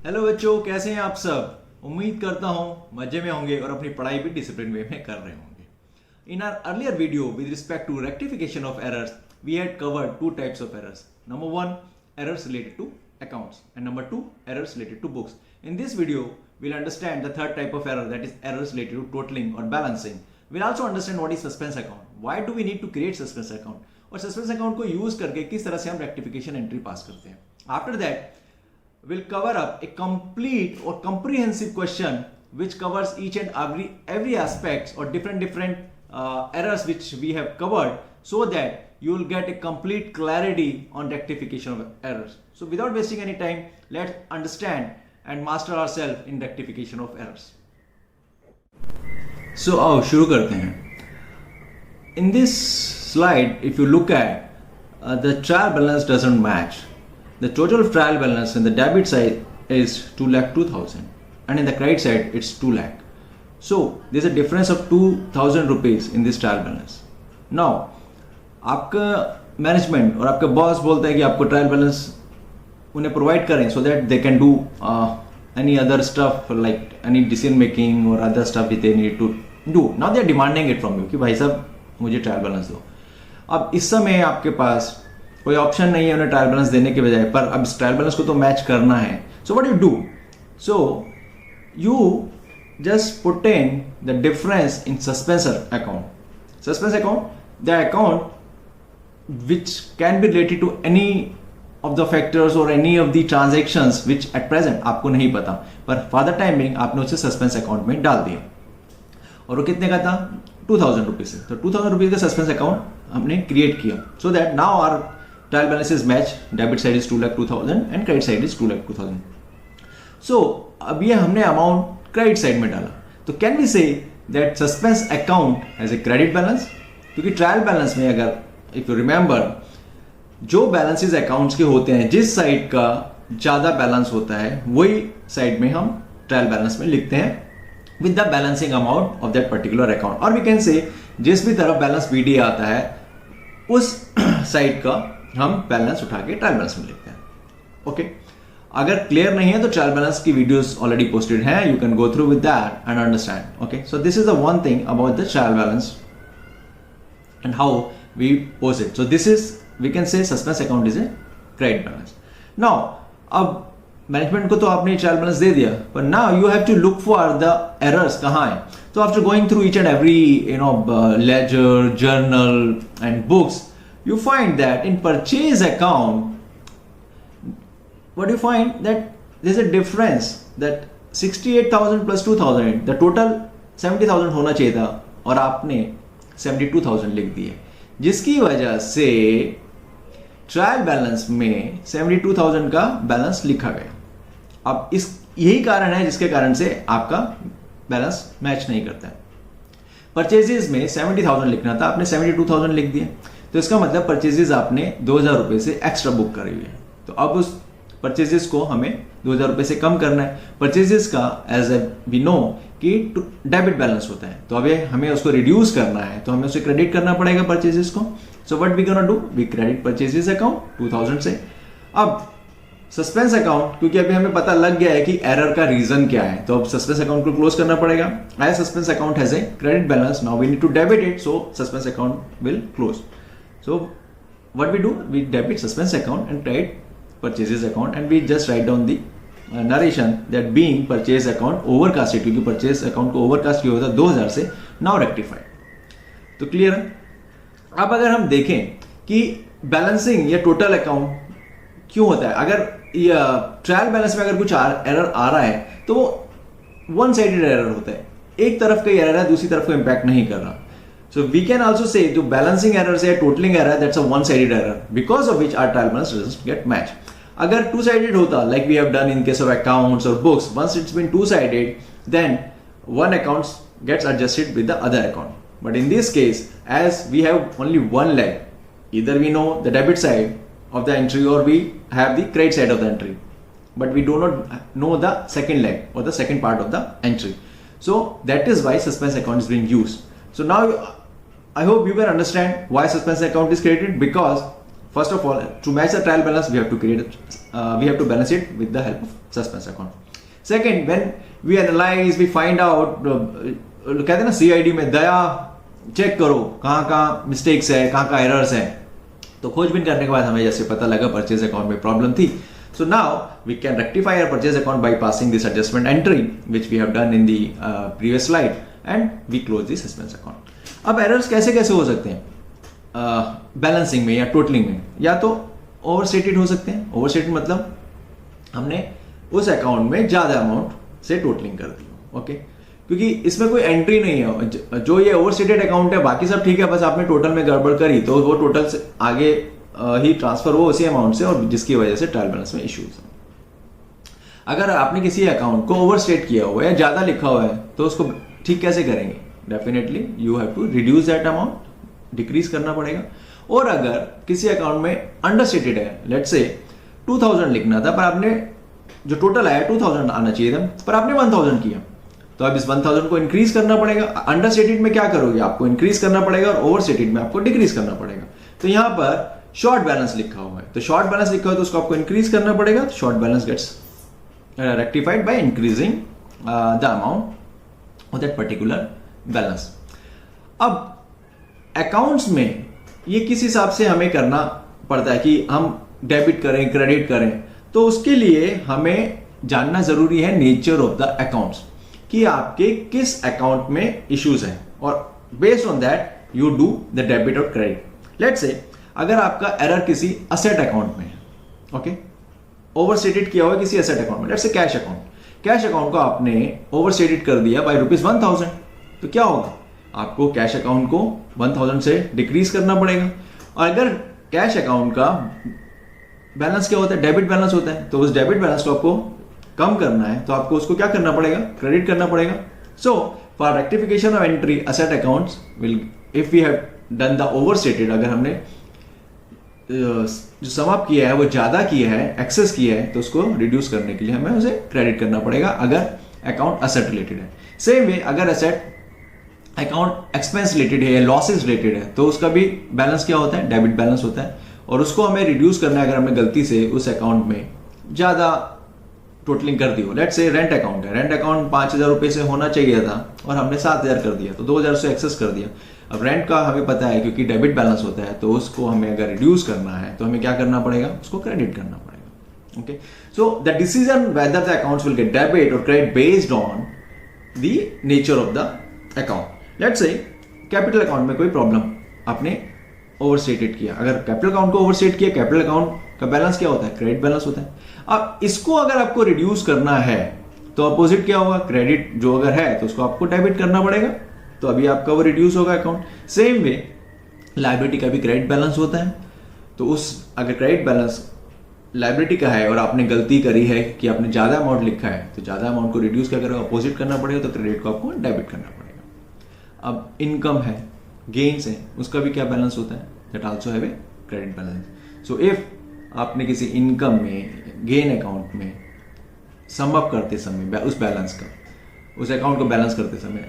Hello बच्चों, कैसे हैं आप सब। उम्मीद करता हूं मजे में होंगे और अपनी पढ़ाई भी डिसिप्लिन वे में कर रहे होंगे। In our earlier video with respect to rectification of errors, we had covered two types of errors. Number one, errors related to accounts, and number two, errors related to books. In this video, we'll understand the third type of error, that is errors related to totaling or balancing. We'll also understand what is suspense account. Why do we need to create suspense account? और suspense account को use करके किस तरह से हम rectification entry पास करते हैं. After that, we'll cover up a complete or comprehensive question which covers each and every aspects or different errors which we have covered, so that you will get a complete clarity on rectification of errors. So without wasting any time, let's understand and master ourselves in rectification of errors. So आओ शुरू करते हैं. In this slide, if you look at the trial balance doesn't match. The total trial balance in the debit side is 2,02,000 and in the credit side it's 2 lakh. So there's a difference of 2,000 rupees in this trial balance. Now आपका management और आपका boss बोलता है कि आपको trial balance उन्हें provide करें so that they can do any other stuff like any decision making or other stuff that they need to do. Now they are demanding it from you कि भाई साहब मुझे ट्रायल बैलेंस दो. अब इस समय आपके पास कोई ऑप्शन नहीं है उन्हें ट्रायल बैलेंस देने के बजाय, पर अब इस ट्रायल बैलेंस को तो मैच करना है. So what you do, so you just put in the difference in suspense account. Suspense account, the account which can be related to any of the factors or any of the transactions which at present आपको नहीं पता, पर for the time being आपने उसे suspense account में डाल दिया. और वो कितने का था, 2,000 रुपीज से. तो 2,000 रुपीज का सस्पेंस अकाउंट हमने क्रिएट किया so that now our trial balance is match. Debit side is 2,02,000 and credit side is 2,02,000. So अब ये हमने अमाउंट क्रेडिट साइड में डाला, तो can we say that suspense account has a credit balance. क्योंकि trial balance में अगर if you remember जो बैलेंसेस अकाउंट्स के होते हैं, जिस साइड का ज्यादा बैलेंस होता है वही साइड में हम ट्रायल बैलेंस में लिखते हैं with the balancing amount of that particular account. और वी कैन से जिस भी तरफ बैलेंस बीडी आता है उस साइड का हम बैलेंस उठा के ट्रायल बैलेंस में लिखते हैं. ओके, अगर क्लियर नहीं है तो ट्रायल बैलेंस की वीडियोस ऑलरेडी पोस्टेड हैं, you can go through with that and understand. Okay, so this is the one thing about the trial balance and how we post it. So this is, we can say suspense account is a credit balance. Now अब management को तो आपने trial balance दे दिया, पर now you have to look for the errors कहाँ है. तो after going through each and every ledger, journal and books, you find that in purchase account, what you find that there's a difference that 68,000 plus 2,000, the total 70,000 होना चाहिए था और आपने 72,000 लिख दिए, जिसकी वजह से ट्रायल बैलेंस में 72,000 का बैलेंस लिखा गया. अब इस यही कारण है जिसके कारण से आपका बैलेंस मैच नहीं करता है. परचेजेस में 70,000 लिखना था, आपने 72,000 लिख दिए, तो इसका मतलब परचेजेस आपने 2,000 रुपए से एक्स्ट्रा बुक करी हुई है. तो अब उस परचेजेस को हमें 2,000 रुपए से कम करना है. परचेजेस का एज ए वी नो कि डेबिट बैलेंस होता है, तो अब हमें उसको रिड्यूस करना है, तो हमें उसे क्रेडिट करना पड़ेगा परचेजेस को. So what we gonna do, we credit purchases account 2,000 से. अब सस्पेंस अकाउंट, क्योंकि अभी हमें पता लग गया है कि एरर का रीजन क्या है, तो अब सस्पेंस अकाउंट को क्लोज करना पड़ेगा. As suspense account has a credit balance, now we need to debit it, so suspense account will close. So what we do, we debit suspense account and credit purchases account, and we just write down the narration that being purchase account overcasted, क्योंकि purchase account को overcast किया होता 2,000 से, now rectified. तो clear है. अब अगर हम देखें कि बैलेंसिंग या टोटल अकाउंट क्यों होता है, अगर ट्रायल बैलेंस में अगर कुछ एरर आ रहा है तो वो वन साइडेड एरर होता है, एक तरफ का एरर है, दूसरी तरफ को इम्पैक्ट नहीं कर रहा. So we can also say the balancing error say totaling error, that's a one-sided error because of which our trial balance doesn't get matched. अगर two-sided होता like we have done in case of accounts or books, once it's been two-sided, then one account gets adjusted with the other account. But in this case, as we have only one leg, either we know the debit side of the entry or we have the credit side of the entry, but we do not know the second leg or the second part of the entry. So that is why suspense account is being used. So now I hope you can understand why suspense account is created, because first of all, to match the trial balance we have to create we have to balance it with the help of suspense account. Second, when we analyze, we find out, कहते हैं ना CID में दया check करो कहाँ mistakes है, कहाँ errors है. तो खोजबीन करने के बाद हमें जैसे पता लगा परचेज अकाउंट में प्रॉब्लम थी. So now we can rectify our purchase account by passing this adjustment entry, which we have done in the previous slide, and we close the suspense account. अब errors कैसे कैसे हो सकते हैं? Balancing में या टोटलिंग में, या तो ओवरस्टेटेड हो सकते हैं. ओवरस्टेटेड मतलब हमने उस अकाउंट में ज्यादा अमाउंट से टोटलिंग कर दी. ओके, क्योंकि इसमें कोई एंट्री नहीं है. जो ये ओवरस्टेटेड अकाउंट है बाकी सब ठीक है, बस आपने टोटल में गड़बड़ करी तो वो टोटल से आगे ही ट्रांसफर हो उसी अमाउंट से, और जिसकी वजह से ट्रायल बैलेंस में इश्यूज है. अगर आपने किसी अकाउंट को ओवरस्टेट किया हुआ है, ज्यादा लिखा हुआ है, तो उसको ठीक कैसे करेंगे? Definitely you have to reduce that amount, decrease करना पड़ेगा. और अगर किसी अकाउंट में अंडरस्टेटेड है, लेट्स से 2000 लिखना था पर आपने जो टोटल आया 2000 आना चाहिए था, पर आपने 1000 किया, तो अब इस 1000 को इंक्रीज करना पड़ेगा. अंडरस्टेटेड में क्या करोगे? आपको इंक्रीज करना पड़ेगा, और ओवरस्टेटेड में आपको डिक्रीज करना पड़ेगा. तो यहां पर शॉर्ट बैलेंस लिखा हुआ है, तो शॉर्ट बैलेंस लिखा हुआ है तो उसको आपको इंक्रीज करना पड़ेगा. तो short balance gets rectified by increasing the amount of that particular balance. अब अकाउंट्स में ये किस हिसाब से हमें करना पड़ता है कि हम डेबिट करें क्रेडिट करें, तो उसके लिए हमें जानना जरूरी है नेचर ऑफ द अकाउंट्स, कि आपके किस अकाउंट में इश्यूज हैं, और based on that you do the debit और क्रेडिट. लेट्स से अगर आपका एरर किसी असेट अकाउंट में है, ओके, ओवरस्टेटेड किया हुआ है किसी एसेट अकाउंट में, let's say cash account, cash account को आपने ओवरस्टेटेड कर दिया बाय ₹1000, तो क्या होगा? आपको कैश अकाउंट को 1000 से डिक्रीज करना पड़ेगा. और अगर कैश अकाउंट का बैलेंस क्या होता है? डेबिट बैलेंस होता है. तो उस डेबिट बैलेंस को आपको कम करना है, तो आपको उसको क्या करना पड़ेगा? क्रेडिट करना पड़ेगा. So for rectification of entry asset accounts will, if we have done the overstated, अगर हमने जो समाप्त किया है वो ज्यादा किया है, एक्सेस किया है, तो उसको रिड्यूस करने के लिए हमें उसे क्रेडिट करना पड़ेगा अगर अकाउंट असेट रिलेटेड है. सेम वे अगर असेट अकाउंट एक्सपेंस रिलेटेड है या लॉसेस रिलेटेड है, तो उसका भी बैलेंस क्या होता है? डेबिट बैलेंस होता है, और उसको हमें रिड्यूस करना है अगर हमने गलती से उस अकाउंट में ज्यादा टोटलिंग कर दी हो. लेट्स से रेंट अकाउंट है, रेंट अकाउंट 5000 रुपए से होना चाहिए था और हमने 7000 कर दिया, तो 2000 से एक्सेस कर दिया. अब रेंट का हमें पता है क्योंकि डेबिट बैलेंस होता है, तो उसको हमें अगर रिड्यूस करना है तो हमें क्या करना पड़ेगा? उसको क्रेडिट करना पड़ेगा. Okay, so the decision whether the accounts will get debit और credit based on the nature of the account. Let's say capital account में कोई प्रॉब्लम, आपने ओवरस्टेटेड किया. अगर कैपिटल अकाउंट को ओवरस्टेट किया, कैपिटल अकाउंट का बैलेंस क्या होता है? क्रेडिट बैलेंस होता है. अब इसको अगर आपको रिड्यूस करना है तो अपोजिट क्या होगा? क्रेडिट जो अगर है तो उसको आपको डेबिट करना पड़ेगा, तो अभी आपका वो रिड्यूस होगा अकाउंट. सेम वे लायबिलिटी का भी क्रेडिट बैलेंस होता है, तो उस अगर क्रेडिट बैलेंस लायबिलिटी का है और आपने गलती करी है कि आपने ज्यादा अमाउंट लिखा है, तो ज्यादा अमाउंट को रिड्यूस क्या करेगा? अपोजिट करना पड़ेगा, तो क्रेडिट को आपको डेबिट करना पड़ेगा. अब इनकम है, गेन्स है, उसका भी क्या बैलेंस होता है? That also have a credit balance. So if आपने किसी इनकम में गेन अकाउंट में सम अप करते समय उस बैलेंस का, उस अकाउंट को बैलेंस करते समय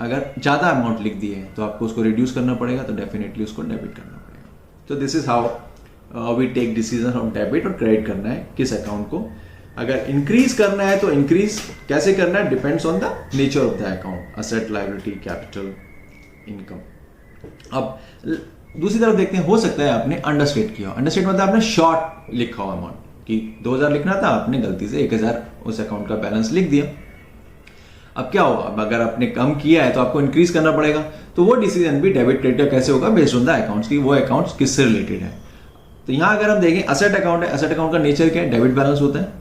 अगर ज्यादा अमाउंट लिख दिए है, तो आपको उसको रिड्यूस करना पड़ेगा, तो डेफिनेटली उसको डेबिट करना पड़ेगा. तो this is how we take decision of debit और क्रेडिट करना है किस अकाउंट को. अगर इंक्रीज करना है तो इंक्रीज कैसे करना है? Depends on the nature of the account, asset, liability, capital, income. अब दूसरी तरफ देखते हैं, हो सकता है आपने अंडरस्टेट किया. अंडरस्टेट मतलब आपने शॉर्ट लिखा हुआ अमाउंट कि 2000 लिखना था, आपने गलती से 1000 उस अकाउंट का बैलेंस लिख दिया. अब क्या होगा? अब अगर आपने कम किया है तो आपको इंक्रीज करना पड़ेगा. तो वो डिसीजन भी डेबिट क्रेडिट कैसे होगा? बेस्ड ऑन द अकाउंट्स की वो अकाउंट्स किससे रिलेटेड है. तो यहां अगर हम देखें असेट अकाउंट है, असेट अकाउंट का नेचर क्या है? डेबिट बैलेंस होता है.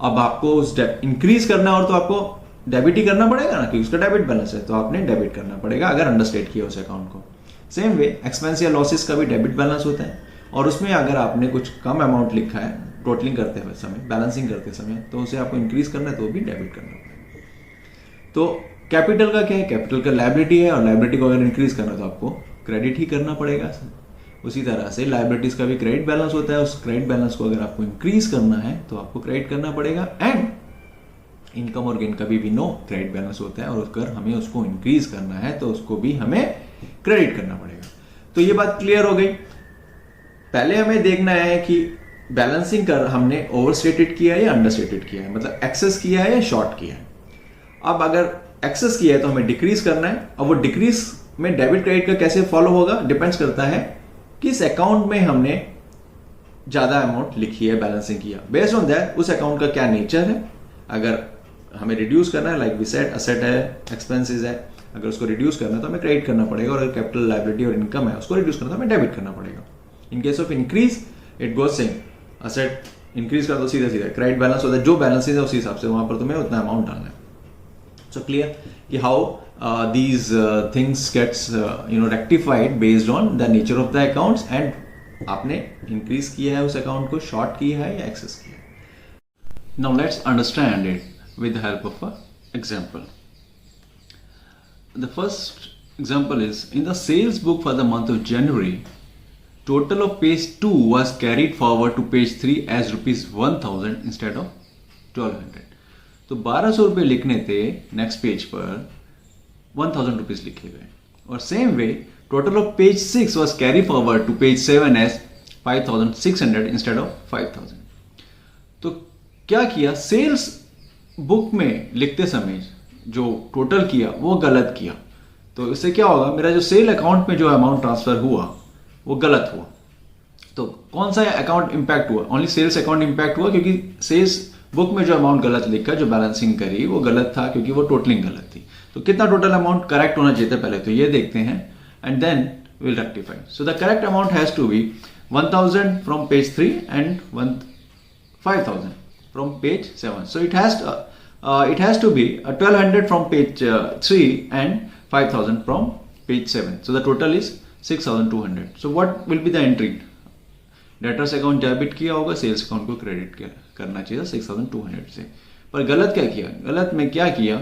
अब आपको उस इंक्रीज करना है और तो आपको डेबिट ही करना पड़ेगा ना, क्योंकि उसका डेबिट बैलेंस है, तो आपने डेबिट करना पड़ेगा अगर अंडरस्टेट किया उस अकाउंट को. सेम वे एक्सपेंस या लॉसेस का भी डेबिट बैलेंस होता है, और उसमें अगर आपने कुछ कम अमाउंट लिखा है टोटलिंग करते हुए समय, बैलेंसिंग करते समय, तो उसे आपको इंक्रीज करना है तो भी डेबिट करना पड़ेगा. तो कैपिटल का क्या है? कैपिटल का लायबिलिटी है, और लायबिलिटी को अगर इंक्रीज करना है तो आपको क्रेडिट ही करना पड़ेगा. उसी तरह से लायबिलिटीज का भी क्रेडिट बैलेंस होता है, उस क्रेडिट बैलेंस को अगर आपको इंक्रीज करना है तो आपको क्रेडिट करना पड़ेगा. एंड इनकम और गेन का भी नो क्रेडिट बैलेंस होता है, और अगर हमें उसको इंक्रीज करना है तो उसको भी हमें क्रेडिट करना पड़ेगा. तो ये बात क्लियर हो गई. पहले हमें देखना है कि बैलेंसिंग कर हमने ओवर स्टेटेड किया है या अंडर स्टेटेड किया है, मतलब एक्सेस किया है या शॉर्ट किया है। अब अगर एक्सेस किया है तो हमें डिक्रीज करना है। अब वो डिक्रीज में डेबिट क्रेडिट का कैसे फॉलो होगा, डिपेंड्स करता है किस अकाउंट में हमने ज्यादा अमाउंट लिखी है, बैलेंसिंग किया। बेस्ड ऑन दैट उस अकाउंट का क्या नेचर है, अगर हमें रिड्यूस करना है, लाइक वी सेड असेट है, एक्सपेंसेस है, अगर उसको रिड्यूस करना है तो हमें क्रेडिट करना पड़ेगा, और अगर कैपिटल लायबिलिटी और इनकम है उसको रिड्यूस करना है तो हमें डेबिट करना पड़ेगा। In case of increase it goes same, asset increase कर दो सीधा सीधा क्रेडिट बैलेंस होता है, जो बैलेंसेज है उसी हिसाब से वहां पर तुम्हें उतना अमाउंट डालना है। सो क्लियर कि how these things gets rectified based on the nature of the accounts, and आपने इंक्रीज किया है उस अकाउंट को, शॉर्ट किया है या एक्सेस किया है। Now let's understand it with the help of a example. The first example is in the sales book for the month of January total of page 2 was carried forward to page 3 as ₹1000 instead of 1200। तो 1200 रुपये लिखने थे next page पर, 1000 rupees लिखे गए। और same way total of page 6 was carried forward to page 7 as 5600 instead of 5000। तो क्या किया, सेल्स बुक में लिखते समय जो टोटल किया वो गलत किया। तो इससे क्या होगा, मेरा जो सेल अकाउंट में जो अमाउंट ट्रांसफर हुआ वो गलत हुआ। तो कौन सा अकाउंट इंपैक्ट हुआ, ओनली सेल्स अकाउंट इंपैक्ट हुआ, क्योंकि सेल्स बुक में जो अमाउंट गलत लिखा, जो बैलेंसिंग करी वो गलत था, क्योंकि वो टोटलिंग गलत थी। तो कितना टोटल अमाउंट करेक्ट होना चाहिए था पहले तो ये देखते हैं, and then will rectify. So the correct amount has to be 1000 from page 3 and 5000 from page 7। So it has to be 1200 from page 3 and 5000 from page 7। So the total is 6200। So what will be the entry? Debtors account debit किया होगा, sales account को credit करना चाहिए 6200 से। पर गलत क्या किया, गलत में क्या किया,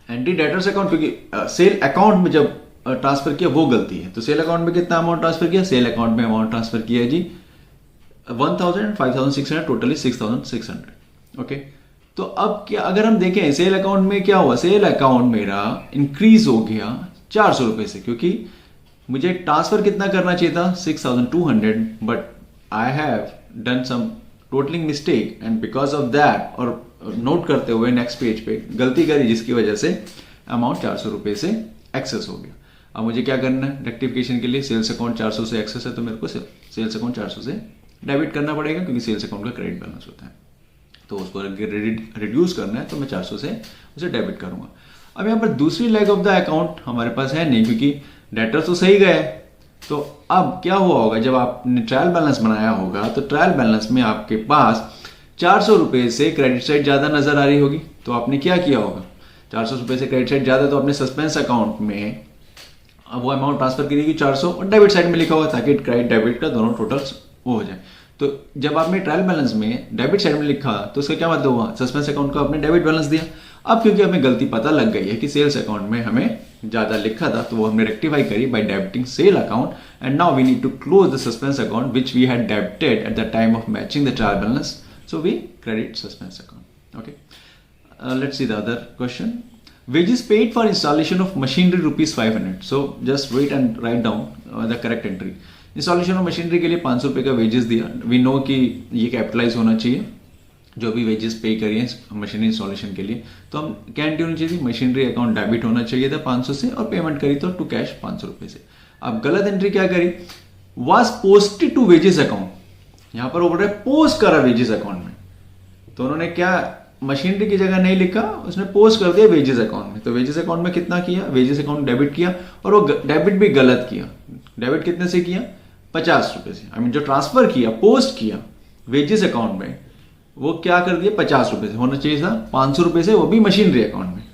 एंट्री डेटर्स अकाउंट, क्योंकि सेल अकाउंट में जब ट्रांसफर किया वो गलती है। तो सेल अकाउंट में कितना अमाउंट ट्रांसफर किया, सेल अकाउंट में अमाउंट ट्रांसफर किया जी 1000, 5600, टोटली 6600। ओके, तो अब क्या अगर हम देखें सेल अकाउंट में क्या हुआ, सेल अकाउंट मेरा इंक्रीज हो गया 400 रुपए से, क्योंकि मुझे ट्रांसफर कितना करना चाहिए था 6200, but I have done some totalling mistake, and because of that, और नोट करते हुए नेक्स्ट पेज पे गलती करी, जिसकी वजह से अमाउंट 400 रुपए से एक्सेस हो गया। अब मुझे क्या करना है, रेक्टिफिकेशन के लिए सेल्स अकाउंट 400 से एक्सेस है तो मेरे को सेल्स अकाउंट 400 से डेबिट करना पड़ेगा, क्योंकि सेल्स अकाउंट का क्रेडिट बैलेंस होता है। तो उसको रिड्यूस करना है तो मैं 400 से उसे डेबिट करूंगा। अब यहाँ पर दूसरी लेग ऑफ द अकाउंट हमारे पास है नहीं, क्योंकि डेटर्स तो सही गए। तो अब क्या हुआ होगा, जब आपने ट्रायल बैलेंस बनाया होगा तो ट्रायल बैलेंस में आपके पास 400 रुपए से क्रेडिट साइड ज्यादा नजर आ रही होगी। तो आपने क्या किया होगा, 400 रुपए से क्रेडिट साइड ज्यादा, तो अपने सस्पेंस अकाउंट में वो अमाउंट ट्रांसफर करेगी 400 और डेबिट साइड में लिखा होगा, ताकि क्रेडिट डेबिट का दोनों टोटल्स वो हो जाए। तो जब आपने ट्रायल बैलेंस में डेबिट साइड में लिखा तो उसका क्या मतलब हुआ, सस्पेंस अकाउंट को आपने डेबिट बैलेंस दिया। अब क्योंकि हमें गलती पता लग गई है कि सेल्स अकाउंट में हमें ज्यादा लिखा था, तो वो हमने रेक्टिफाई करी by debiting sale account, and now we need to close the suspense account which we had debited at the time of matching the trial balance, so we credit suspense account. Okay, let's see the other question. Wages paid for installation of machinery ₹500. So just wait and write down the correct entry. Installation of machinery के लिए 500 रुपये का wages दिया। We know कि ये capitalise होना चाहिए, जो भी वेजेस पे करिए मशीनरी इंस्टॉलेशन के लिए। तो हम क्या एंट्री होनी चाहिए, मशीनरी अकाउंट डेबिट होना चाहिए था 500 से, और पेमेंट करी तो टू कैश 500 रुपये से। अब गलत एंट्री क्या करी, was posted to wages account. यहाँ पर वो बोल रहा है पोस्ट करा वेजेस अकाउंट में, तो उन्होंने क्या मशीनरी की जगह नहीं लिखा, उसने पोस्ट कर दिया वेजेस अकाउंट में। तो वेजेस अकाउंट में कितना किया, वेजेस अकाउंट डेबिट किया, और वो डेबिट भी गलत किया। डेबिट कितने से किया, 50 रुपए से। आई मीन जो ट्रांसफर किया, पोस्ट किया वेजेस अकाउंट में, वो क्या कर दिया 50 रुपए से, होना चाहिए था 500 रुपए से, वो भी मशीनरी अकाउंट में।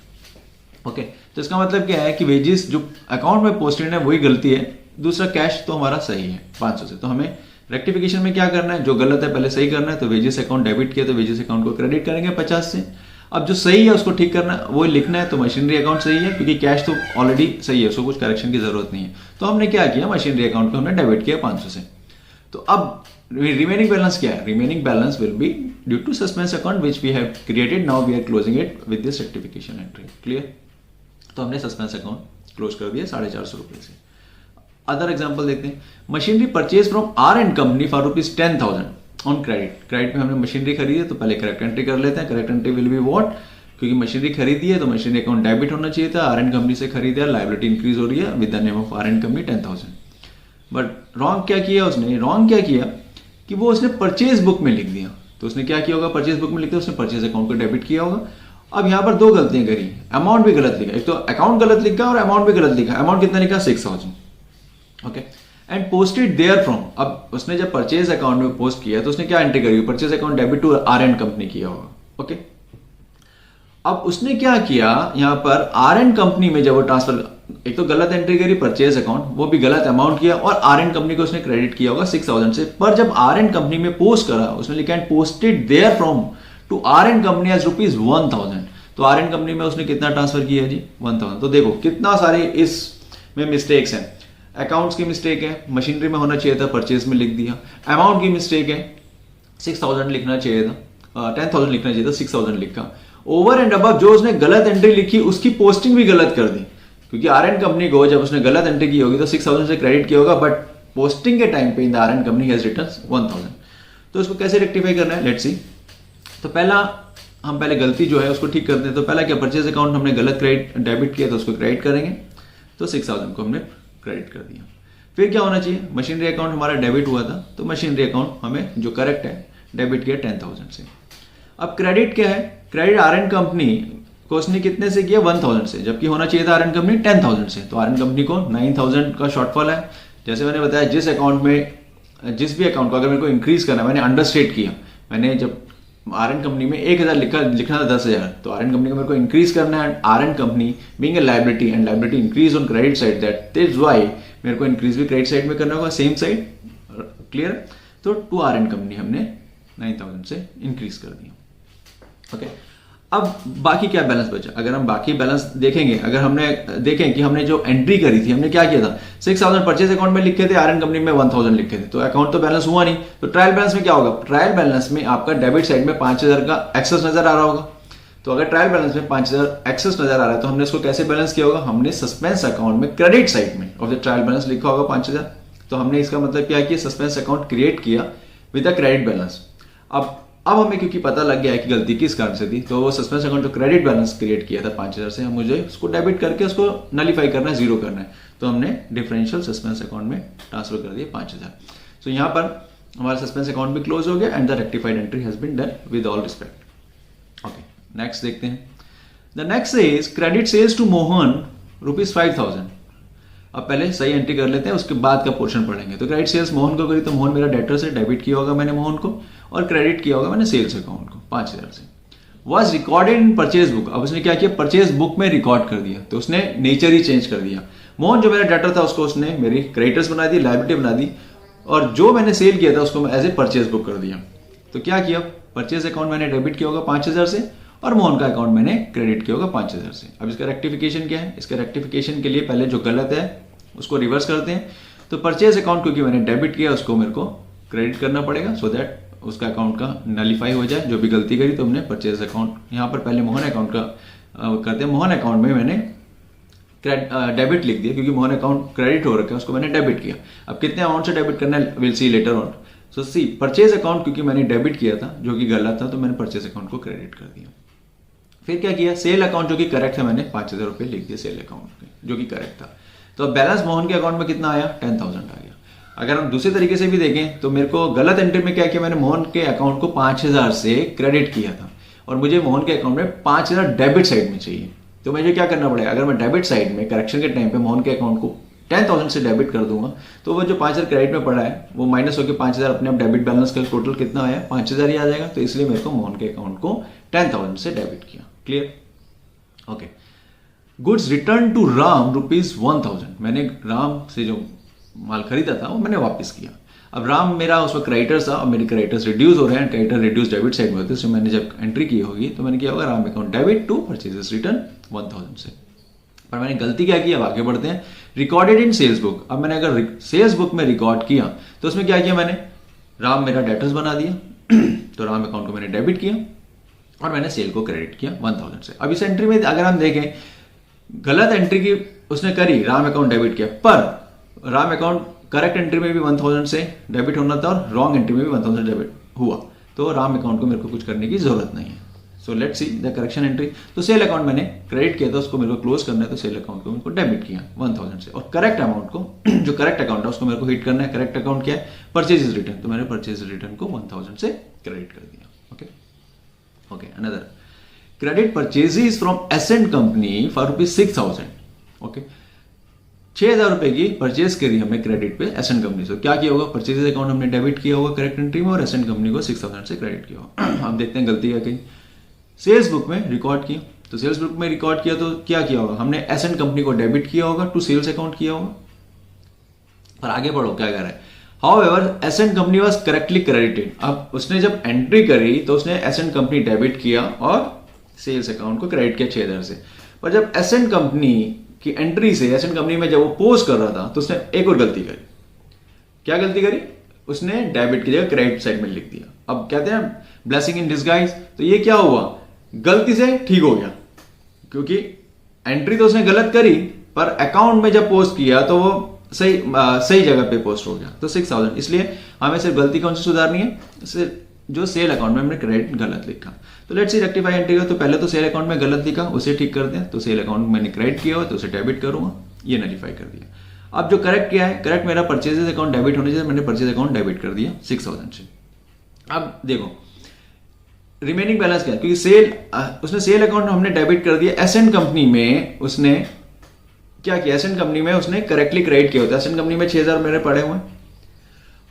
ओके, तो इसका मतलब क्या है कि वेजेस जो अकाउंट में पोस्टेड है वही गलती है, दूसरा कैश तो हमारा सही है 500 से। तो हमें रेक्टिफिकेशन में क्या करना है, जो गलत है पहले सही करना है। तो वेजेस अकाउंट डेबिट किया तो वेजेस अकाउंट को क्रेडिट करेंगे 50 से। अब जो सही है उसको ठीक करना है, वो लिखना है। तो मशीनरी अकाउंट सही है, क्योंकि कैश तो ऑलरेडी सही है, उसको कुछ करेक्शन की जरूरत नहीं है। तो हमने क्या किया, मशीनरी अकाउंट को हमने डेबिट किया 500 से। तो अब रिमेनिंग बैलेंस क्या है, remaining balance will be due to suspense account which we have created, now we are closing it with this rectification entry. Clear, तो हमने सस्पेंस अकाउंट क्लोज कर दिया 450 रुपए से। अदर एग्जांपल देखते हैं, machinery purchase from R and company for ₹10,000। On credit. Credit में हमने मशीनरी खरीदी है तो पहले करेक्ट एंट्री कर लेते हैं। Correct entry will be what, क्योंकि मशीनरी खरीदी है तो मशीनरी अकाउंट डेबिट होना चाहिए था। आर एंड कंपनी से खरीदा, लाइबिलिटी इंक्रीज हो रही है with the name of R and company 10,000। But wrong क्या किया उसने, रॉन्ग क्या किया कि वो उसने परचेज बुक में लिख दिया। तो उसने क्या किया होगा, परचेज बुक में लिख दिया, उसने परचेज अकाउंट को डेबिट किया होगा। अब यहाँ पर दो गलतियां करी, अमाउंट भी गलत लिखा, एक तो अकाउंट गलत लिखा और अमाउंट भी गलत लिखा। अमाउंट कितना लिखा, 6,000। Okay, and posted there from. अब उसने जब परचेज अकाउंट में पोस्ट किया तो उसने क्या एंट्री करी, purchase account debit to R and company किया होगा। ओके, अब उसने क्या किया यहाँ पर आर एंड कंपनी में जब वो ट्रांसफर, एक तो गलत एंट्री करी परचेज अकाउंट, वो भी गलत अमाउंट किया, और आर एंड कंपनी को उसने क्रेडिट किया होगा 6,000 से। पर जब आर एंड कंपनी में पोस्ट करा उसने लिखा and posted there from to R and company as rupees 1,000। तो आर एंड कंपनी में उसने कितना ट्रांसफर किया जी, 1,000। तो देखो कितना सारे इसमें मिस्टेक्स हैं। अकाउंट्स की मिस्टेक है, मशीनरी में होना चाहिए था, परचेज में लिख दिया। अमाउंट की मिस्टेक है, 6,000 लिखना चाहिए था, 10,000 लिखना चाहिए था, 6,000 लिखा। ओवर एंड अबव जो उसने गलत एंट्री लिखी उसकी पोस्टिंग भी गलत कर दी, क्योंकि आर एंड कंपनी को जब उसने गलत एंट्री की होगी तो 6,000 से क्रेडिट किया होगा, बट पोस्टिंग के टाइम पे in the R and company has written 1,000। तो उसको कैसे रेक्टिफाई करना है, लेट्स सी। तो हम पहले गलती जो है उसको ठीक करते हैं। तो पहला क्या, परचेज अकाउंट हमने गलत क्रेडिट डेबिट किया तो उसको क्रेडिट करेंगे, तो 6,000 को हमने क्रेडिट कर दिया। फिर क्या होना चाहिए, मशीनरी अकाउंट हमारा डेबिट हुआ था तो मशीनरी अकाउंट हमें जो करेक्ट है डेबिट किया 10,000 से। अब क्रेडिट क्या है, क्रेडिट आर एंड कंपनी को उसने कितने से किया, 1,000 से, जबकि होना चाहिए था आर एंड कंपनी 10,000 से। तो आर एंड कंपनी को 9,000 का शॉर्टफॉल है। जैसे मैंने बताया, जिस अकाउंट में जिस भी अकाउंट को अगर मेरे को इंक्रीज करना है, मैंने अंडरस्टेट किया, मैंने जब आर एंड कंपनी में 1,000 लिखना था 10,000, तो आर एंड कंपनी को मेरे को इंक्रीज करना है। R and company being a liability and liability increase on credit side, that is why मेरे को इंक्रीज भी क्रेडिट साइड में करना होगा, सेम साइड, क्लियर। तो टू आर एंड कंपनी हमने 9,000 से इंक्रीज कर दिया। ओके, अब बाकी क्या बैलेंस बचा, अगर हम बाकी बैलेंस देखेंगे, अगर हमने देखें कि हमने जो एंट्री करी थी, हमने क्या किया था, 6,000 परचेज अकाउंट में लिखे थे, आर एंड कंपनी में 1,000 लिखे थे, तो अकाउंट तो बैलेंस हुआ नहीं। तो ट्रायल बैलेंस में क्या होगा, ट्रायल बैलेंस में आपका डेबिट साइड में 5,000 का एक्सेस नजर आ रहा होगा। तो अगर ट्रायल बैलेंस में 5,000 एक्सेस नजर आ रहा है तो हमने इसको कैसे बैलेंस किया होगा, हमने सस्पेंस अकाउंट में क्रेडिट साइड में ऑफ द ट्रायल बैलेंस लिखा होगा 5,000। तो हमने इसका मतलब क्या किया, सस्पेंस अकाउंट क्रिएट किया विद द क्रेडिट बैलेंस। अब हमें क्योंकि पता लग गया है कि गलती किस कारण से थी, तो वो सस्पेंस अकाउंट जो क्रेडिट बैलेंस क्रिएट किया था 5,000 से, हम मुझे उसको डेबिट करके उसको नलीफाई करना है, जीरो करना है। तो हमने डिफरेंशियल सस्पेंस अकाउंट में ट्रांसफर कर दिया 5,000। सो यहाँ पर हमारा सस्पेंस अकाउंट भी क्लोज हो गया and the rectified entry has been done with all respect. Okay, next देखते हैं। The next is credit sales to Mohan ₹5,000। अब पहले सही एंट्री कर लेते हैं, उसके बाद का पोर्शन पढ़ेंगे। तो क्रेडिट सेल्स मोहन को करी तो मोहन मेरा डेटर से, डेबिट किया होगा मैंने मोहन को, और क्रेडिट किया होगा मैंने सेल्स अकाउंट को 5,000 से। Was recorded in purchase book. अब उसने क्या किया, परचेज बुक में रिकॉर्ड कर दिया, तो उसने नेचर ही चेंज कर दिया। मोहन जो मेरा डेटर था उसको उसने मेरी क्रेडिटर्स बना दी, लायबिलिटी बना दी, और जो मैंने सेल किया था उसको एज ए परचेज बुक कर दिया। तो क्या किया, परचेज अकाउंट मैंने डेबिट किया होगा 5,000 से, और मोहन का अकाउंट मैंने क्रेडिट किया होगा 5,000 से। अब इसका रेक्टिफिकेशन क्या है, इसका रेक्टिफिकेशन के लिए पहले जो गलत है उसको रिवर्स करते हैं। तो परचेज अकाउंट क्योंकि मैंने डेबिट किया उसको मेरे को क्रेडिट करना पड़ेगा, सो दैट उसका अकाउंट का नलीफाई हो जाए, जो भी गलती करी। तो हमने परचेज अकाउंट यहाँ पर पहले मोहन अकाउंट का करते हैं। मोहन अकाउंट में मैंने डेबिट लिख दिया, क्योंकि मोहन अकाउंट क्रेडिट हो रखा है, उसको मैंने डेबिट किया। अब कितने अमाउंट से डेबिट करना है, will see later on. So see, purchase account क्योंकि मैंने डेबिट किया था जो कि गलत था, तो मैंने परचेज अकाउंट को क्रेडिट कर दिया। फिर क्या किया, सेल अकाउंट जो कि करेक्ट है, मैंने 5,000 रुपये लिख दिया सेल अकाउंट जो कि करेक्ट था। तो बैलेंस मोहन के अकाउंट में कितना आया, 10,000 आ गया। अगर हम दूसरे तरीके से भी देखें तो मेरे को गलत एंट्री में क्या किया, मैंने मोहन के अकाउंट को 5,000 से क्रेडिट किया था, और मुझे मोहन के अकाउंट में 5,000 डेबिट साइड में चाहिए। तो मुझे क्या करना पड़ेगा, अगर मैं डेबिट साइड में करेक्शन के टाइम पे मोहन के अकाउंट को 10,000 से डेबिट कर दूंगा, तो वो जो 5,000 क्रेडिट में पड़ा है वो माइनस होकर 5,000 अपने आप डेबिट बैलेंस का टोटल कितना आया, 5,000 ही आ जाएगा। तो इसलिए मेरे को मोहन के अकाउंट को 10,000 से डेबिट किया। Clear, okay. Goods return to Ram ₹1,000। मैंने राम से जो माल खरीदा था वो मैंने वापस किया। अब राम मेरा उस वक्त क्रेडिटर्स था, और मेरे क्रेडिटर्स रिड्यूस हो रहे हैं, क्रेडिटर रिड्यूस डेबिट साइड में होते हैं। तो मैंने जब एंट्री की होगी तो मैंने किया होगा Ram account debit to purchases return 1,000 से। पर मैंने गलती क्या की, अब आगे बढ़ते हैं। Recorded in sales book. अब मैंने अगर सेल्स बुक में रिकॉर्ड किया तो उसमें क्या किया, मैंने राम मेरा डेटर्स बना दिया तो राम अकाउंट को मैंने डेबिट किया और मैंने सेल को क्रेडिट किया 1,000 से। अब इस एंट्री में अगर हम देखें, गलत एंट्री की उसने करी, राम अकाउंट डेबिट किया, पर राम अकाउंट करेक्ट एंट्री में भी 1,000 से डेबिट होना था और रॉन्ग एंट्री में भी 1,000 डेबिट हुआ, तो राम अकाउंट को मेरे को कुछ करने की जरूरत नहीं है। So let's see the correction entry. तो सेल अकाउंट मैंने क्रेडिट किया था, उसको मेरे को क्लोज करना है, तो सेल अकाउंट को मेरे को डेबिट किया 1000 से, और करेक्ट अमाउंट को जो करेक्ट अकाउंट है उसको मेरे को हिट करना है। करेक्ट अकाउंट क्या है? परचेज रिटर्न, तो मैंने परचेज रिटर्न को 1000 से क्रेडिट कर दिया। Okay okay, another credit purchases from Ascent company for ₹6000। Okay, 6000 रुपए की परचेज करी हमने क्रेडिट पे एसेंट कंपनी से। क्या किया होगा? परचेज अकाउंट हमने डेबिट किया होगा करेक्ट एंट्री में, और एसेंट कंपनी को 6000 से क्रेडिट किया होगा। अब देखते हैं गलती क्या कही। सेल्स बुक में रिकॉर्ड किया, तो सेल्स बुक में रिकॉर्ड किया तो क्या किया होगा? हमने एसेंट कंपनी को डेबिट किया होगा टू सेल्स अकाउंट किया होगा। पर आगे बढ़ो क्या कर रहा है? However Ascent company was correctly credited. अब उसने जब एंट्री करी तो उसने एसेंट कंपनी डेबिट किया और सेल्स अकाउंट को क्रेडिट किया 6000 से। पर जब एसेंट कंपनी की एंट्री से एसेंट कंपनी में जब वो पोस्ट कर रहा था तो उसने एक और गलती करी। क्या गलती करी? उसने डेबिट की जगह क्रेडिट साइड में लिख दिया। अब कहते हैं ब्लेसिंग इन डिस्गाइज। तो ये क्या हुआ? गलती से ठीक हो गया, क्योंकि एंट्री तो उसने गलत करी पर अकाउंट में जब पोस्ट किया तो वो सही जगह पे पोस्ट हो गया, तो 6000। इसलिए हमें सिर्फ गलती कौन सी सुधारनी है? जो सेल अकाउंट में हमने क्रेडिट गलत लिखा। तो लेट्स सी रेक्टिफाई एंट्री का। तो पहले तो सेल अकाउंट में गलत लिखा, उसे ठीक कर दें। तो सेल अकाउंट मैंने क्रेडिट किया हो तो उसे डेबिट करूंगा, ये नलीफाई कर दिया। अब जो करेक्ट किया है, करेक्ट मेरा परचेजेस अकाउंट डेबिट होने चाहिए, मैंने परचेज अकाउंट डेबिट कर दिया 6000 से। अब देखो रिमेनिंग बैलेंस क्या है, क्योंकि उसने सेल अकाउंट हमने डेबिट कर दिया। एसेंट कंपनी में उसने क्या किया? एसेंट कंपनी में उसने करेक्टली क्रेडिट किया होता है। एसेंट कंपनी में 6000 मेरे पड़े हुए हैं।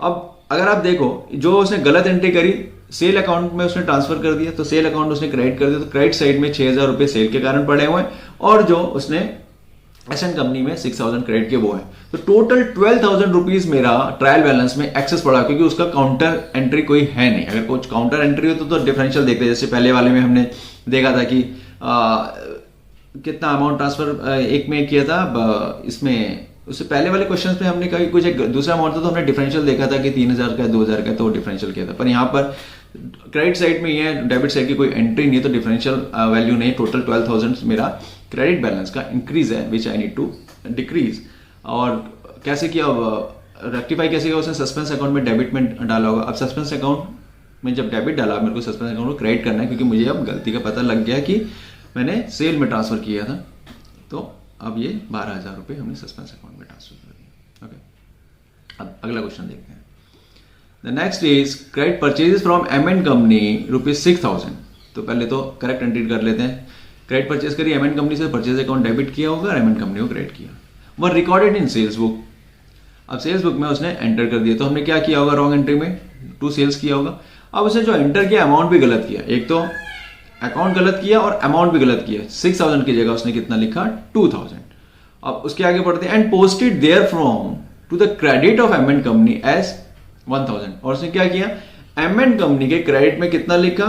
अब अगर आप देखो जो उसने गलत एंट्री करी, सेल अकाउंट में उसने ट्रांसफर कर दिया, तो सेल अकाउंट उसने क्रेडिट कर दिया, तो क्रेडिट साइड में 6000 रुपए सेल के कारण पड़े हुए हैं, और जो उसने एसेंट कंपनी में 6000 क्रेडिट के वो है। तो टोटल 12000 रुपीज मेरा ट्रायल बैलेंस में एक्सेस पड़ा, क्योंकि उसका काउंटर एंट्री कोई है नहीं। अगर कुछ काउंटर एंट्री हो तो डिफरेंशियल देखते, जैसे पहले वाले में हमने देखा था कि कितना अमाउंट ट्रांसफर एक में किया था। इसमें उससे पहले वाले क्वेश्चंस में हमने कहीं कुछ एक दूसरा अमाउंट था, तो हमने डिफरेंशियल देखा था कि 3000 का 2000 का, तो डिफरेंशियल किया था। पर यहाँ पर क्रेडिट साइड में ये है, डेबिट साइड की कोई एंट्री नहीं है, तो डिफरेंशियल वैल्यू नहीं। टोटल 12000 मेरा क्रेडिट बैलेंस का इंक्रीज है, विच आई नीड टू डिक्रीज। और कैसे किया, रेक्टिफाई कैसे किया? उसने सस्पेंस अकाउंट में डेबिट में डाला होगा। अब सस्पेंस अकाउंट में जब डेबिट डाला, मेरे को सस्पेंस अकाउंट को क्रेडिट करना है, क्योंकि मुझे अब गलती का पता लग गया कि मैंने सेल में ट्रांसफर किया था। तो अब ये 12000 रुपये हमने सस्पेंस अकाउंट में ट्रांसफर कर दिया। ओके, अब अगला क्वेश्चन देखते हैं। The next is credit purchases from M.N.. Company ₹6000। तो पहले तो करेक्ट एंट्री कर लेते हैं। क्रेडिट परचेज करी एम.एन. कंपनी से, परचेज अकाउंट डेबिट किया होगा, एम.एन. कंपनी को क्रेडिट किया। वो रिकॉर्डेड इन सेल्स बुक। अब सेल्स बुक में उसने एंटर कर दिया, तो हमने क्या किया होगा? रॉन्ग एंट्री में टू सेल्स किया होगा। अब उसने जो एंटर किया अमाउंट भी गलत किया, एक तो अकाउंट गलत किया और अमाउंट भी गलत किया। 6000 की जगह उसने कितना लिखा? 2000। अब उसके आगे बढ़ते हैं, and posted there from to the credit of M N. Company as 1000। और उसने क्या किया? एम.एन. कंपनी के क्रेडिट में कितना लिखा?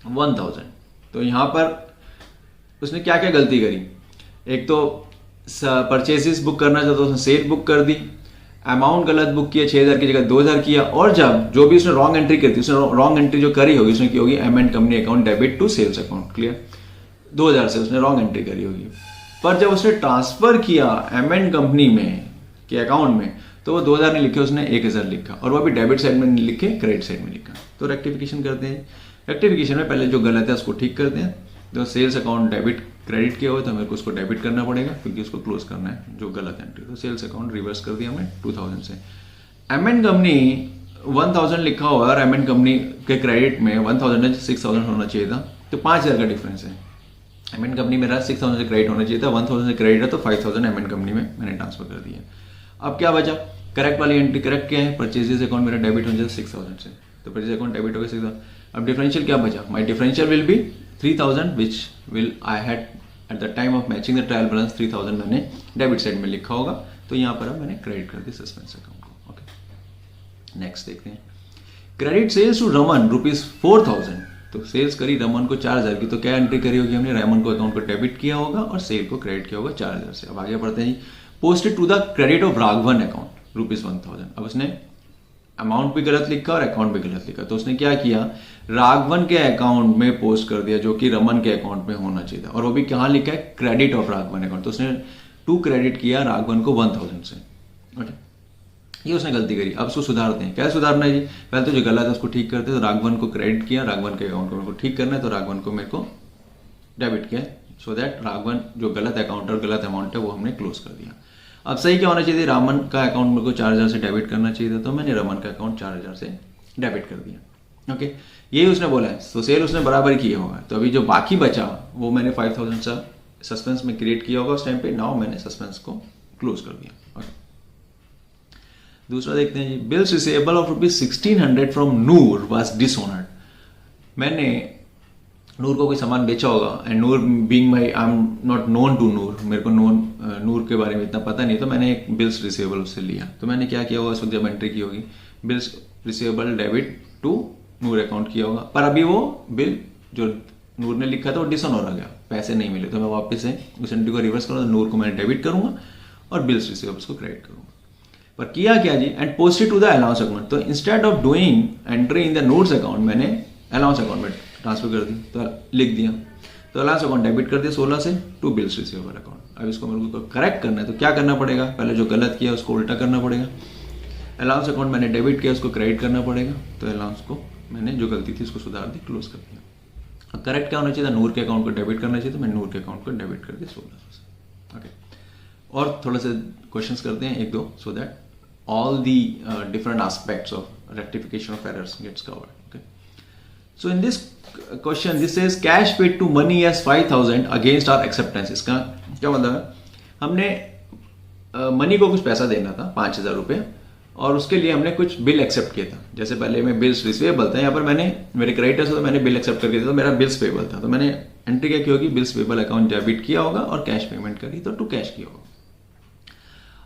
1000। तो यहां पर उसने क्या क्या गलती करी? एक तो परचेजेस बुक करना चाहता, उसने सेल बुक कर दी, अमाउंट गलत बुक किया, 6000 की जगह 2000 किया, और जब जो भी उसने रॉन्ग एंट्री की थी, उसने रॉन्ग एंट्री जो करी होगी उसने की होगी M N. Company account debit to sales account. Clear? 2000 से उसने रॉन्ग एंट्री करी होगी। पर जब उसने ट्रांसफर किया एम.एन. कंपनी में के अकाउंट में, तो वो 2000 नहीं लिखे, उसने 1000 लिखा, और वो भी डेबिट साइड में नहीं लिखे, क्रेडिट साइड में लिखा। तो रेक्टिफिकेशन करते हैं। रेक्टिफिकेशन में पहले जो गलत है उसको ठीक करते हैं। तो सेल्स अकाउंट डेबिट क्रेडिट किया हुआ तो मेरे को उसको डेबिट करना पड़ेगा, क्योंकि उसको क्लोज करना है जो गलत एंट्री। तो सेल्स अकाउंट रिवर्स कर दिया हमने 2000 से। एम.एन. कंपनी 1000 लिखा हुआ और एम.एन. कंपनी के क्रेडिट में 1000 6000 होना चाहिए था, तो 5000 का डिफरेंस है। एम.एन. कंपनी मेरा 6000 से क्रेडिट होना चाहिए था, 1000 से क्रेडिट है, तो 5000 एम.एन. कंपनी में मैंने ट्रांसफर कर दिया। अब क्या बचा? करेक्ट वाली एंट्री करेक्ट क्या है? परचेजेस अकाउंट मेरा डेबिट होना चाहिए 6000 से, तो परचेज अकाउंट डेबिट हो गया 6000। अब डिफरेंशियल क्या बचा? My differential will be 3000, which will I had at the time of matching the trial balance 3000 मैंने डेबिट साइड में लिखा होगा, तो यहाँ पर अब मैंने क्रेडिट कर दिया सस्पेंस अकाउंट को। ओके, नेक्स्ट देखते हैं। Credit sales to Raman ₹4000। तो सेल्स करी रमन को 4000 की, तो क्या एंट्री करी होगी हमने? रमन को अकाउंट को डेबिट किया होगा और सेल को क्रेडिट किया होगा 4000 से। अब आगे बढ़ते हैं। Posted to the credit of Raghavan account ₹1000। अब उसने अमाउंट भी गलत लिखा और अकाउंट भी गलत लिखा, तो उसने क्या किया? राघवन के अकाउंट में पोस्ट कर दिया, जो कि रमन के अकाउंट में होना चाहिए था, और वो भी कहाँ लिखा है? Credit of Raghavan account. तो उसने टू क्रेडिट किया राघवन को 1000 से। ओके, ये उसने गलती करी, अब उसको सुधारते हैं। क्या सुधारना है जी? पहले तो जो गलत है उसको ठीक करते हैं। तो राघवन को क्रेडिट किया, राघवन के अकाउंट को मेरे को ठीक करना है, तो राघवन को मेरे को डेबिट किया, सो दैट राघवन जो गलत अकाउंट और गलत अमाउंट है वो हमने क्लोज कर दिया। अब सही क्या होना चाहिए? रामन का अकाउंट मेरे को 4000 से डेबिट करना चाहिए था, तो मैंने रमन का अकाउंट 4000 से डेबिट कर दिया। ओके, यही उसने बोला है, तो सेल उसने बराबर किया होगा। तो अभी जो बाकी बचा वो मैंने 5000 सा सस्पेंस में क्रिएट किया होगा उस टाइम पे। नाउ मैंने सस्पेंस को क्लोज कर दिया। ओके, दूसरा देखते हैं जी। Bills receivable of ₹1600 from Noor was dishonoured. मैंने नूर को कोई सामान बेचा होगा, and Noor being my, I am not known to Noor, मेरे को नूर के बारे में इतना पता नहीं, तो मैंने एक बिल्स रिसीवेबल उससे लिया। तो मैंने क्या किया होगा, उस वक्त जब एंट्री की होगी, bills receivable debit to Noor account किया होगा, पर अभी वो बिल जो नूर ने लिखा था वो डिसऑनर हो गया, पैसे नहीं मिले, तो मैं वापस से उस एंट्री को रिवर्स करूँगा, तो नूर को मैंने डेबिट करूँगा और बिल्स रिसीवेबल्स को क्रेडिट करूँगा। पर किया क्या जी? And post it to the allowance account. तो instead of doing entry in the notes account, मैंने अलाउंस अकाउंट में ट्रांसफर कर दी, तो लिख दिया। तो अलाउंस अकाउंट डेबिट कर दिया 16 से टू बिल्स रिसीवेबल अकाउंट। अब इसको मेरे को करेक्ट करना है, तो क्या करना पड़ेगा? पहले जो गलत किया उसको उल्टा करना पड़ेगा। अलाउंस अकाउंट मैंने डेबिट किया, उसको क्रेडिट करना पड़ेगा। तो अलाउंस को मैंने जो गलती थी उसको सुधार दी, क्लोज कर दिया। अब करेक्ट क्या होना चाहिए था? नूर के अकाउंट को डेबिट करना चाहिए, तो मैं नूर के अकाउंट को डेबिट कर दिया 1600 से। ओके, और थोड़ा से क्वेश्चंस करते हैं एक दो, so that all the different aspects of rectification of errors gets covered. Okay, so in this question this says cash paid to money as 5000 against our acceptance. इसका क्या मतलब है? हमने मनी को कुछ पैसा देना था 5000 रुपये, और उसके लिए हमने कुछ बिल एक्सेप्ट किया था। जैसे पहले में बिल्स रिसीवेबल था, यहाँ पर मैंने मेरे क्रेडिटर्स तो मैंने बिल एक्सेप्ट करके दिया, तो मेरा बिल्स पेबल था, तो मैंने एंट्री क्या की होगी? बिल्स पेबल अकाउंट डेबिट किया होगा और कैश पेमेंट करी, तो टू कैश किया होगा।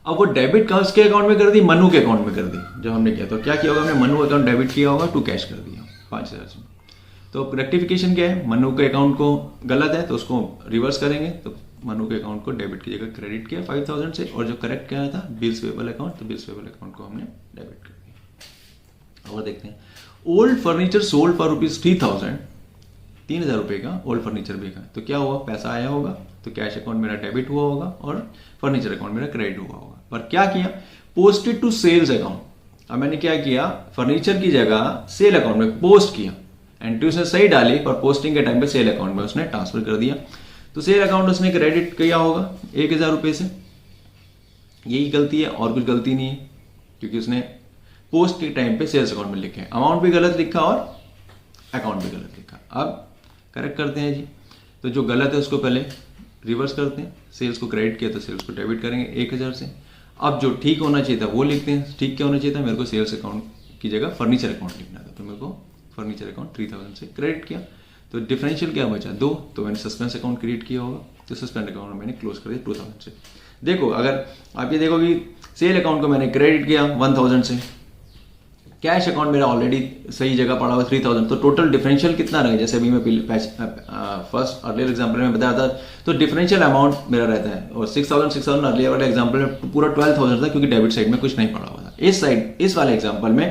अब वो डेबिट का उसके अकाउंट में कर दी, मनु के अकाउंट में कर दी जब हमने किया, तो क्या किया होगा? हमने मनु अकाउंट डेबिट किया होगा, टू कैश कर दिया 5000 से। तो रेक्टिफिकेशन क्या है? मनु के अकाउंट को गलत है तो उसको रिवर्स करेंगे, तो मनु के अकाउंट को डेबिट की जगह क्रेडिट किया 5000 से, और जो करेक्ट क्या था? बिल्स पेबल अकाउंट, तो बिल्स पेबल अकाउंट को हमने डेबिट कर दिया। और देखते हैं, ओल्ड फर्नीचर सोल्ड फॉर ₹3000, 3000 रुपये का ओल्ड फर्नीचर बेचा, तो क्या हुआ? पैसा आया होगा, तो कैश अकाउंट मेरा डेबिट हुआ होगा और फर्नीचर अकाउंट मेरा क्रेडिट हुआ होगा। पर क्या किया? Posted to sales account. अब मैंने क्या किया? फर्नीचर की जगह सेल अकाउंट में पोस्ट किया, एंट्री उसने सही डाली, पर पोस्टिंग के टाइम पे सेल अकाउंट में उसने ट्रांसफर कर दिया, तो सेल अकाउंट उसने क्रेडिट किया होगा 1000 रुपये से। यही गलती है, और कुछ गलती नहीं है, क्योंकि उसने पोस्ट के टाइम पे सेल्स अकाउंट में लिखे, अमाउंट भी गलत लिखा और अकाउंट भी गलत लिखा। अब करेक्ट करते हैं जी। तो जो गलत है उसको पहले रिवर्स करते हैं, सेल्स को क्रेडिट किया तो सेल्स को डेबिट करेंगे 1000 से। अब जो ठीक होना चाहिए था वो लिखते हैं। ठीक क्या होना चाहिए था? मेरे को सेल्स अकाउंट की जगह फर्नीचर अकाउंट लिखना था, तो मेरे को फर्नीचर अकाउंट 3000 से क्रेडिट किया। तो डिफरेंशियल क्या बचा? 2, तो मैंने सस्पेंस अकाउंट क्रिएट किया होगा, तो सस्पेंड अकाउंट मैंने क्लोज कर दिया 2000 से। देखो, अगर आप ये देखो कि सेल अकाउंट को मैंने क्रेडिट किया 1000 से, कैश अकाउंट मेरा ऑलरेडी सही जगह पड़ा हुआ 3000, तो टोटल डिफरेंशियल कितना रहेगा? जैसे अभी मैं फर्स्ट अर्लियर एग्जांपल में बताया था, तो डिफरेंशियल अमाउंट मेरा रहता है, और 6000 अर्लियर वाले एग्जांपल में पूरा 12000 था, क्योंकि डेबिट साइड में कुछ नहीं पड़ा हुआ था। इस वाले एग्जांपल में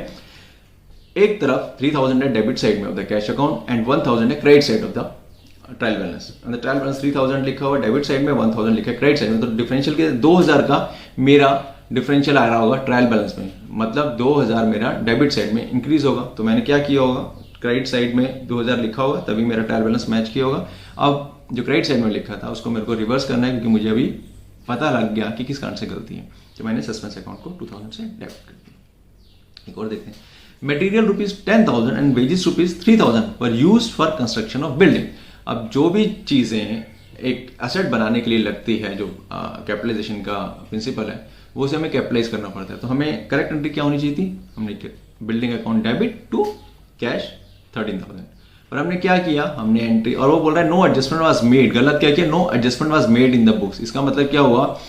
एक तरफ 3000 है डेबिट साइड में of the cash account, and 1000 है credit side of the trial balance. Trial balance 3000 लिखा हुआ डेबिट साइड में, 1000 लिखा है क्रेडिट साइड में, तो डिफरेंशियल के 2000 का मेरा डिफरेंशियल आ रहा होगा ट्रायल बैलेंस में, मतलब 2000 मेरा डेबिट साइड में इंक्रीज होगा। तो मैंने क्या किया होगा? क्रेडिट साइड में 2000 लिखा होगा, तभी मेरा ट्रायल बैलेंस मैच किया होगा। अब जो क्रेडिट साइड में लिखा था उसको मेरे को रिवर्स करना है, क्योंकि मुझे अभी पता लग गया कि किस कारण से गलती है, तो मैंने सस्पेंस अकाउंट को 2000 से डेबिट कर दिया। एक और देखते हैं, material ₹10,000 and wages ₹3000 were used for construction of building. अब जो भी चीज़ें एक एसेट बनाने के लिए लगती है, जो कैपिटलाइजेशन का प्रिंसिपल है, वो उसे हमें कैपिटलाइज करना पड़ता है। तो हमें करेक्ट एंट्री क्या होनी चाहिए थी? हमने building account debit to cash 13000, और हमने क्या किया? हमने एंट्री, और वो बोल रहा है नो एडजस्टमेंट वाज मेड। गलत क्या किया? No adjustment was made in the books. इसका मतलब क्या हुआ?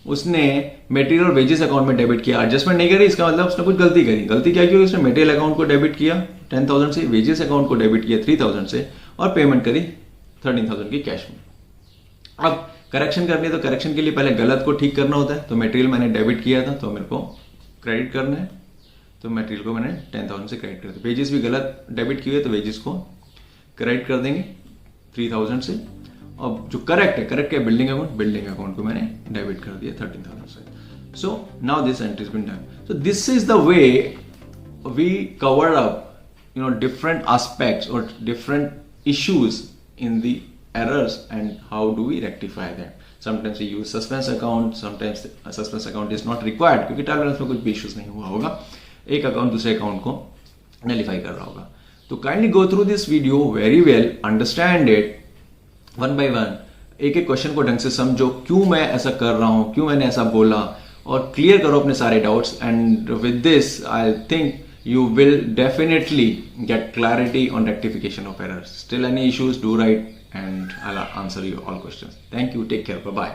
उसने मटेरियल और वेजेस अकाउंट में डेबिट किया, एडजस्टमेंट नहीं करी, इसका मतलब उसने कुछ गलती करी। गलती क्या की? उसने मटेरियल अकाउंट को डेबिट किया 10000 से, वेजेस अकाउंट को डेबिट किया 3000 से, और पेमेंट करी 13000 की कैश में। अब करेक्शन करनी है, तो करेक्शन के लिए पहले गलत को ठीक करना होता है। तो मटेरियल मैंने डेबिट किया था, तो मेरे को क्रेडिट करना है, तो मटेरियल को मैंने 10000 से क्रेडिट कर दिया। वेजेस भी गलत डेबिट किए, तो वेजेस को क्रेडिट कर देंगे 3000 से। अब जो करेक्ट है बिल्डिंग अकाउंट को मैंने डेबिट कर दिया 13000 से। So now this entry has been done. So this is the way we cover up, different aspects or different issues in the errors, and how do we rectify them. Sometimes we use suspense account, sometimes suspense account is not required क्योंकि trial balance में कुछ भी issues नहीं हुआ होगा, एक account दूसरे account को नलीफाई कर रहा होगा. तो kindly go through this video very well, understand it one by one, एक एक क्वेश्चन को ढंग से समझो, क्यों मैं ऐसा कर रहा हूँ, क्यों मैंने ऐसा बोला, और क्लियर करो अपने सारे doubts. And with this I think you will definitely get clarity on rectification of errors. Still any issues, do write and I'll answer you all questions. Thank you. Take care. Bye bye.